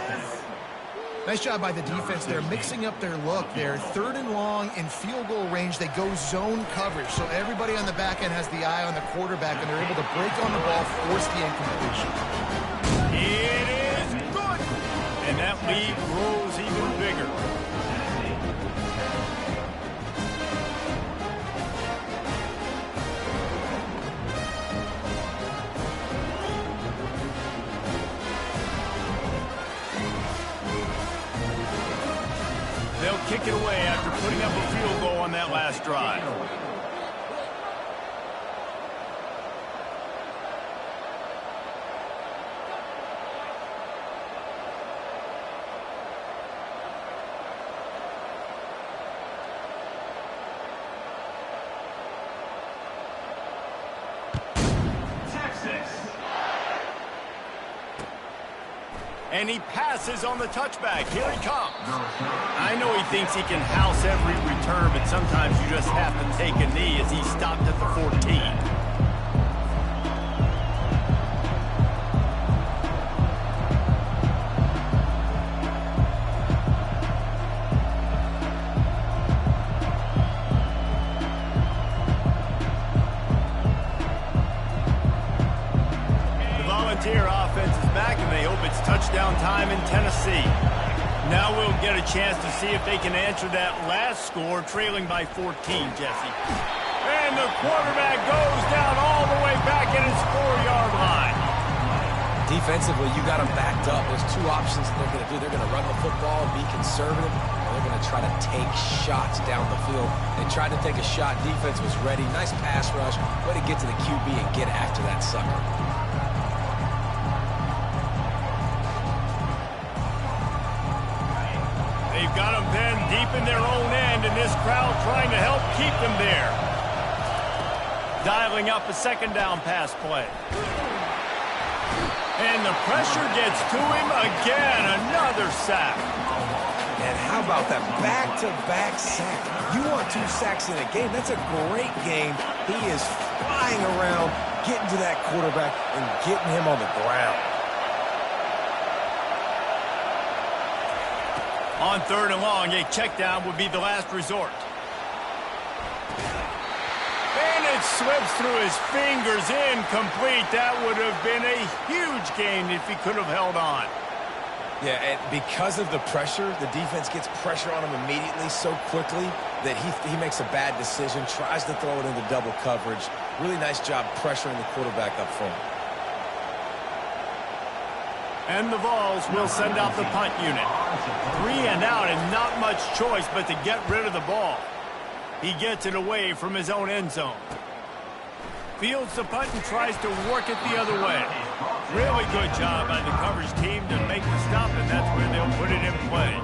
Nice job by the defense. They're mixing up their look. They're 3rd and long in field goal range. They go zone coverage. So everybody on the back end has the eye on the quarterback, and they're able to break on the ball, force the incompletion.
It is good. And that lead grows even bigger. They'll kick it away after putting up a field goal on that last drive. And he passes on the touchback. Here he comes. I know he thinks he can house every return, but sometimes you just have to take a knee as he stopped at the 14. Touchdown time in Tennessee. Now we'll get a chance to see if they can answer that last score, trailing by 14, Jesse. And the quarterback goes down all the way back at his 4-yard line.
Defensively, you got them backed up. There's 2 options that they're going to do. They're going to run the football and be conservative, or they're going to try to take shots down the field. They tried to take a shot. Defense was ready. Nice pass rush. Way to get to the QB and get after that sucker.
They've got them then deep in their own end, and this crowd trying to help keep them there. Dialing up a 2nd down pass play. And the pressure gets to him again. Another sack.
And how about that back-to-back sack? You want 2 sacks in a game. That's a great game. He is flying around, getting to that quarterback and getting him on the ground.
On 3rd and long, a check down would be the last resort. And it slips through his fingers, incomplete. That would have been a huge gain if he could have held on.
Yeah, and because of the pressure, the defense gets pressure on him immediately so quickly that he makes a bad decision, tries to throw it into double coverage. Really nice job pressuring the quarterback up front.
And the Vols will send out the punt unit. 3 and out and not much choice but to get rid of the ball. He gets it away from his own end zone. Fields the punt and tries to work it the other way. Really good job by the coverage team to make the stop, and that's where they'll put it in play.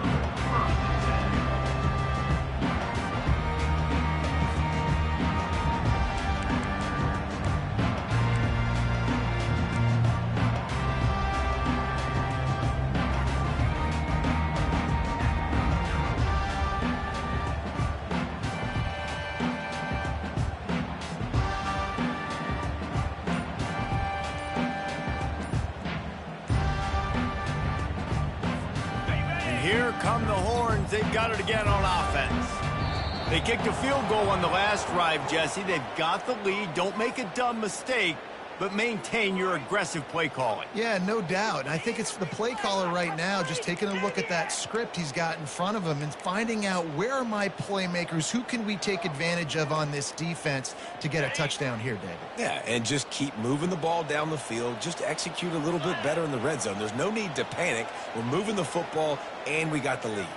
Here come the horns. They've got it again on offense. They kicked a field goal on the last drive, Jesse. They've got the lead. Don't make a dumb mistake, but maintain your aggressive play calling.
Yeah, no doubt. I think it's the play caller right now just taking a look at that script he's got in front of him and finding out where are my playmakers, who can we take advantage of on this defense to get a touchdown here, David.
Yeah, and just keep moving the ball down the field. Just execute a little bit better in the red zone. There's no need to panic. We're moving the football, and we got the lead.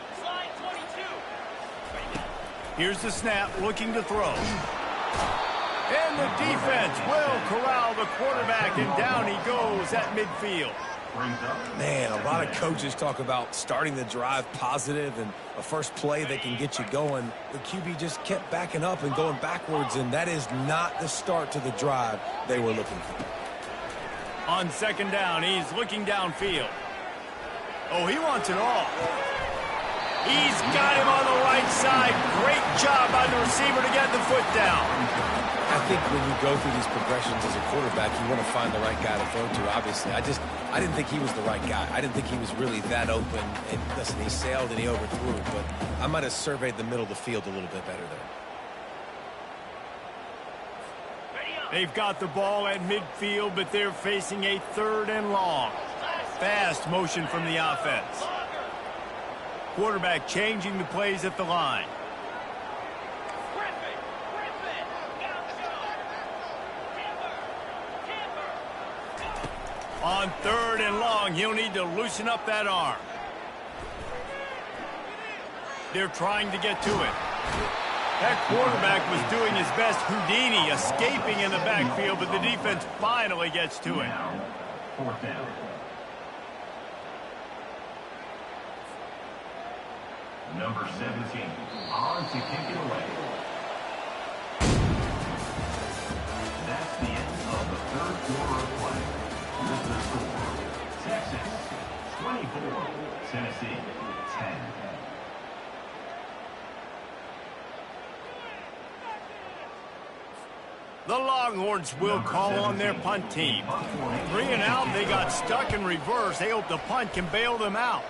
Here's the snap, looking to throw. And the defense will corral the quarterback, and down he goes at midfield.
Man, a lot of coaches talk about starting the drive positive and a first play that can get you going. The QB just kept backing up and going backwards, and that is not the start to the drive they were looking for.
On second down, he's looking downfield. Oh, he wants it all. He's got him on the right side. Great job by the receiver to get the foot down.
I think when you go through these progressions as a quarterback, you want to find the right guy to throw to, obviously. I didn't think he was the right guy. I didn't think he was really that open. And listen, he sailed and he overthrew, but I might have surveyed the middle of the field a little bit better there.
They've got the ball at midfield, but they're facing a 3rd and long. Fast motion from the offense. Quarterback changing the plays at the line. On 3rd and long, he'll need to loosen up that arm. They're trying to get to it. That quarterback was doing his best Houdini, escaping in the backfield, but the defense finally gets to it.
4th down. Number 17, on to kick it away. That's the end of the 3rd quarter of play. With the score, Texas 24, Tennessee 10.
The Longhorns will call on their punt team. 3 and out, they got stuck in reverse. They hope the punt can bail them out.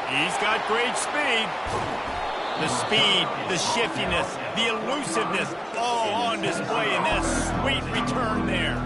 He's got great speed. The speed, the shiftiness, the elusiveness, all on display in that sweet return there.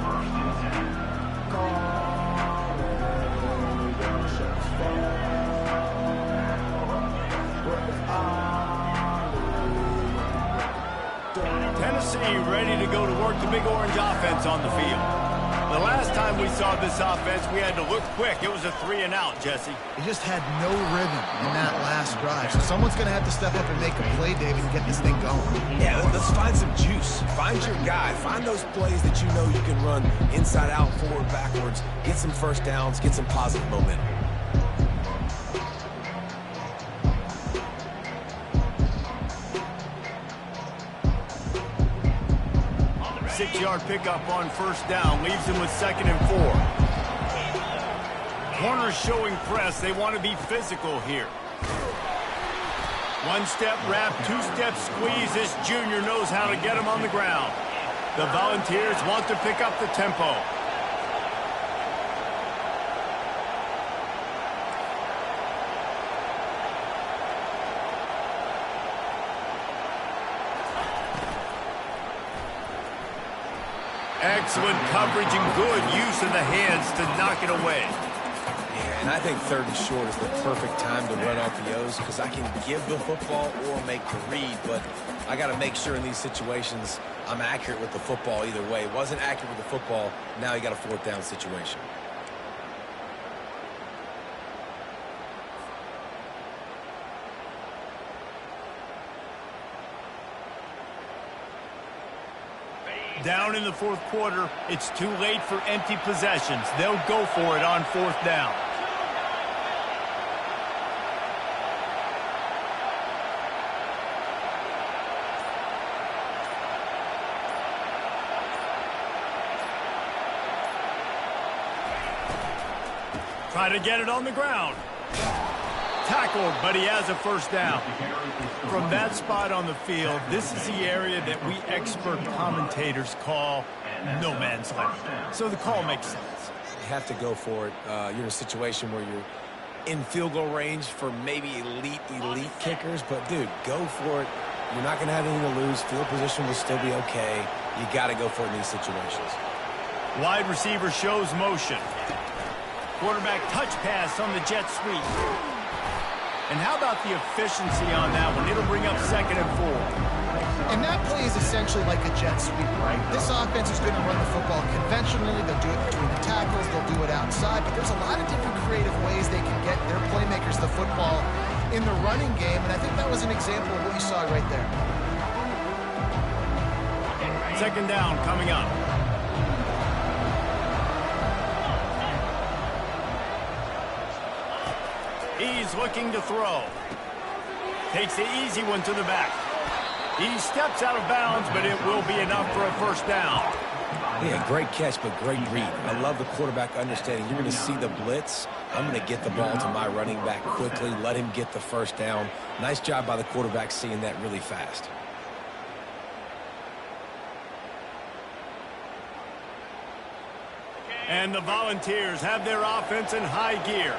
Tennessee ready to go to work the Big Orange offense on the field. The last time we saw this offense, we had to look quick. It was a 3 and out, Jesse.
They just had no rhythm in that last drive. So someone's going to have to step up and make a play, David, and get this thing going.
Yeah, let's find some juice. Find your guy. Find those plays that you know you can run inside out, forward, backwards. Get some first downs. Get some positive momentum.
Six-yard pickup on first down leaves him with 2nd and 4. Corners showing press. They want to be physical here. 1-step wrap, 2-step squeeze. This junior knows how to get him on the ground. The Volunteers want to pick up the tempo. Excellent coverage and good use of the hands to knock it away.
Yeah, and I think 3rd and short is the perfect time to run RPOs because I can give the football or make the read, but I got to make sure in these situations I'm accurate with the football either way. Wasn't accurate with the football. Now you got a fourth down situation.
Down in the fourth quarter, it's too late for empty possessions. They'll go for it on fourth down. Try to get it on the ground. Tackled, but he has a first down. From that spot on the field, this is the area that we expert commentators call no man's land. So the call makes sense.
You have to go for it. You're in a situation where you're in field goal range for maybe elite kickers, but dude, go for it. You're not going to have anything to lose. Field position will still be okay. You got to go for it in these situations.
Wide receiver shows motion. Quarterback touch pass on the jet sweep. And how about the efficiency on that one? It'll bring up 2nd and 4.
And that play is essentially like a jet sweep, right? This offense is going to run the football conventionally. They'll do it between the tackles. They'll do it outside. But there's a lot of different creative ways they can get their playmakers the football in the running game. And I think that was an example of what you saw right there.
2nd down coming up. He's looking to throw. Takes the easy one to the back. He steps out of bounds, but it will be enough for a first down.
Yeah, great catch, but great read. I love the quarterback understanding. You're going to see the blitz. I'm going to get the ball to my running back quickly, let him get the first down. Nice job by the quarterback seeing that really fast.
And the Volunteers have their offense in high gear.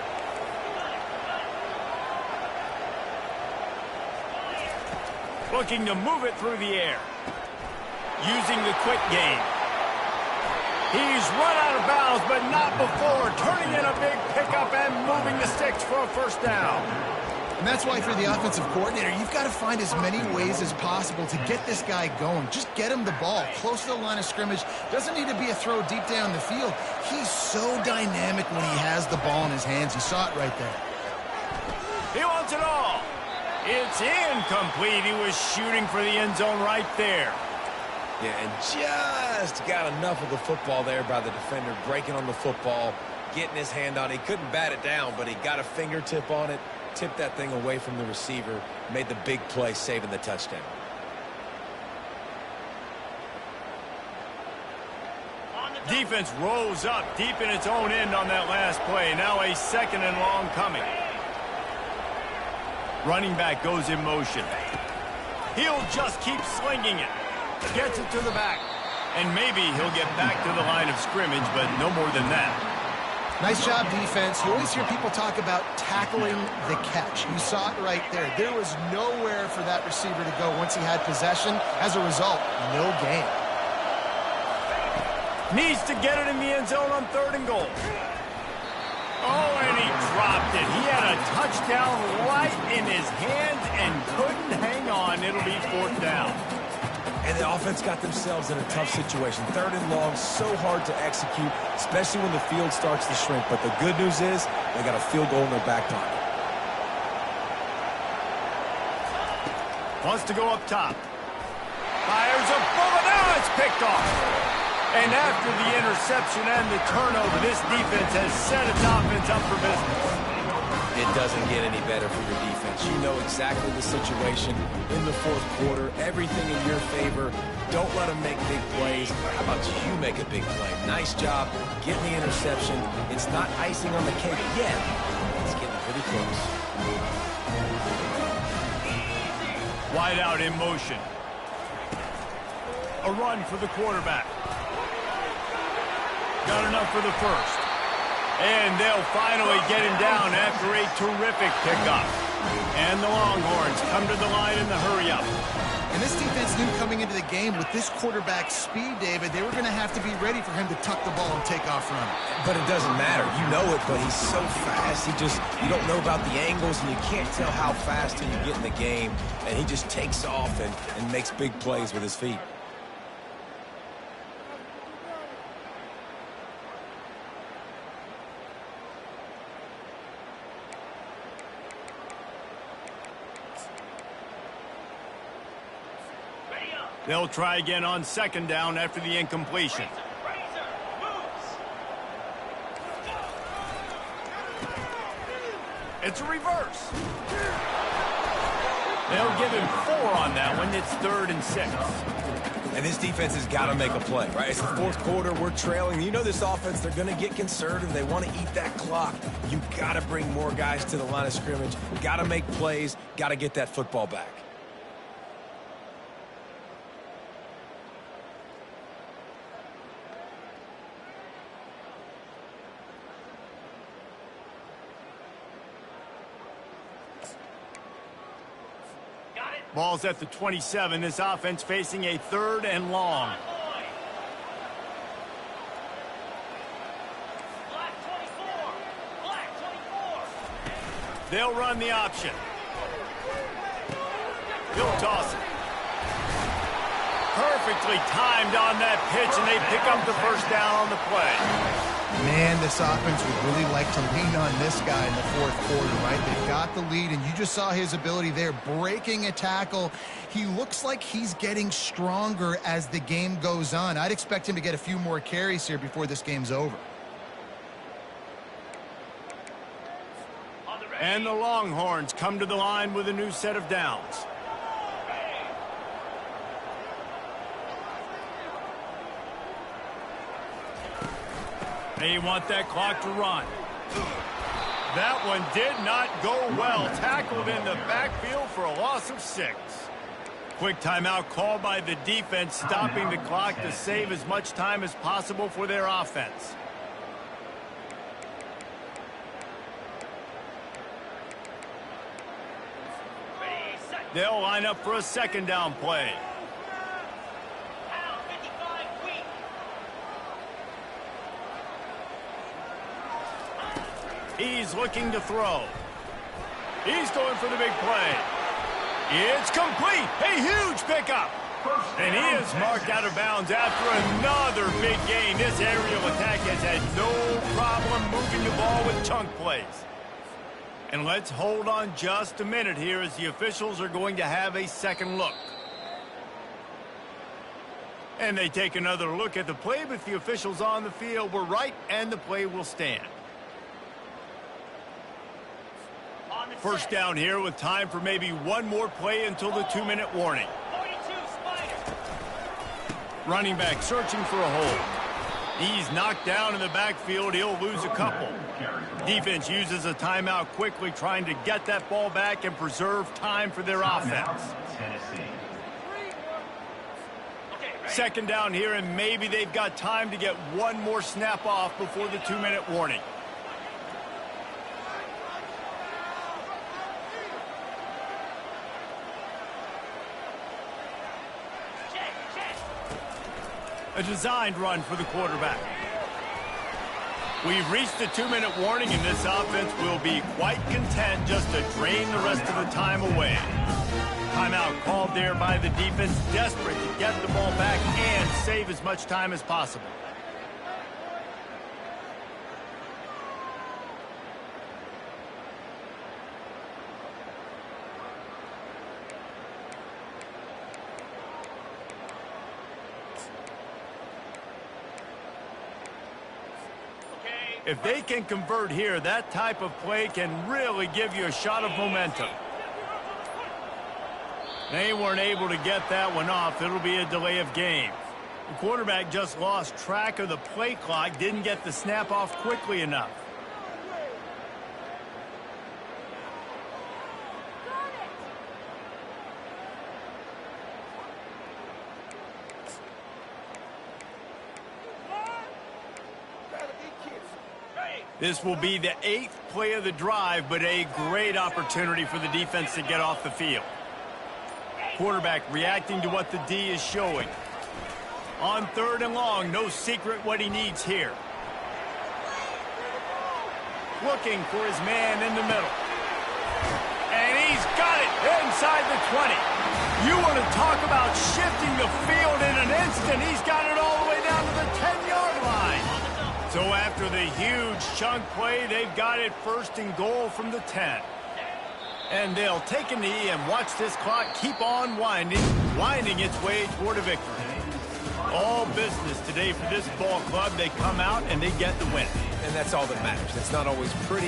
Looking to move it through the air. Using the quick game. He's run out of bounds, but not before. Turning in a big pickup and moving the sticks for a first down.
And that's why for the offensive coordinator, you've got to find as many ways as possible to get this guy going. Just get him the ball close to the line of scrimmage. Doesn't need to be a throw deep down the field. He's so dynamic when he has the ball in his hands. You saw it right there.
He wants it all. It's incomplete. He was shooting for the end zone right there.
Yeah, and just got enough of the football there by the defender, breaking on the football, getting his hand on it. He couldn't bat it down, but he got a fingertip on it, tipped that thing away from the receiver, made the big play, saving the touchdown.
Defense rose up deep in its own end on that last play. Now a 2nd and long coming. Running back goes in motion. He'll just keep slinging it. Gets it to the back. And maybe he'll get back to the line of scrimmage, but no more than that.
Nice job, defense. You always hear people talk about tackling the catch. You saw it right there. There was nowhere for that receiver to go once he had possession. As a result, no gain.
Needs to get it in the end zone on 3rd and goal. Oh, and he dropped it. He had a touchdown right in his hands and couldn't hang on. It'll be 4th down.
And the offense got themselves in a tough situation. 3rd and long, so hard to execute, especially when the field starts to shrink. But the good news is they got a field goal in their back pocket.
Wants to go up top. Fires a bullet. Now it's picked off. And after the interception and the turnover, this defense has set its offense up for business.
It doesn't get any better for your defense. You know exactly the situation in the fourth quarter. Everything in your favor. Don't let them make big plays. How about you make a big play? Nice job getting the interception. It's not icing on the cake yet. It's getting pretty close.
Wide out in motion. A run for the quarterback. Got enough for the first. And they'll finally get him down after a terrific pickup. And the Longhorns come to the line in the hurry-up.
And this defense knew coming into the game with this quarterback's speed, David, they were going to have to be ready for him to tuck the ball and take off running.
But it doesn't matter. You know it, but he's so fast. You don't know about the angles, and you can't tell how fast he can get in the game. And he just takes off and makes big plays with his feet.
They'll try again on second down after the incompletion. It's a reverse. They'll give him 4 on that one. It's 3rd and 6.
And this defense has got to make a play, right? It's the 4th quarter. We're trailing. You know this offense, they're going to get conservative. They want to eat that clock. You got to bring more guys to the line of scrimmage. Got to make plays. Got to get that football back.
Ball's at the 27. This offense facing a 3rd and long. They'll run the option. He'll toss it. Perfectly timed on that pitch, and they pick up the first down on the play.
Man, this offense would really like to lean on this guy in the 4th quarter, right? They've got the lead, and you just saw his ability there, breaking a tackle. He looks like he's getting stronger as the game goes on. I'd expect him to get a few more carries here before this game's over.
And the Longhorns come to the line with a new set of downs. They want that clock to run. That one did not go well. Tackled in the backfield for a loss of 6. Quick timeout called by the defense, stopping the clock to save as much time as possible for their offense. They'll line up for a second down play. He's looking to throw. He's going for the big play. It's complete. A huge pickup. And he is marked out of bounds after another big gain. This aerial attack has had no problem moving the ball with chunk plays. And let's hold on just a minute here as the officials are going to have a second look. And they take another look at the play, but the officials on the field were right, and the play will stand. First down here with time for maybe one more play until the 2-minute warning. Running back searching for a hole. He's knocked down in the backfield. He'll lose a couple. Defense uses a timeout quickly, trying to get that ball back and preserve time for their offense. Second down here, and maybe they've got time to get one more snap off before the 2-minute warning. A designed run for the quarterback. We've reached the 2-minute warning, and this offense will be quite content just to drain the rest of the time away. Timeout called there by the defense, desperate to get the ball back and save as much time as possible. If they can convert here, that type of play can really give you a shot of momentum. They weren't able to get that one off. It'll be a delay of game. The quarterback just lost track of the play clock, didn't get the snap off quickly enough. This will be the 8th play of the drive, but a great opportunity for the defense to get off the field. Quarterback reacting to what the D is showing. On 3rd and long, no secret what he needs here. Looking for his man in the middle. And he's got it inside the 20. You want to talk about shifting the field in an instant. He's got it all the way down to the 10-yard line. So after the huge chunk play, they've got it 1st and goal from the 10. And they'll take a knee and watch this clock keep on winding winding its way toward a victory. All business today for this ball club. They come out and they get the win.
And that's all that matters. It's not always pretty.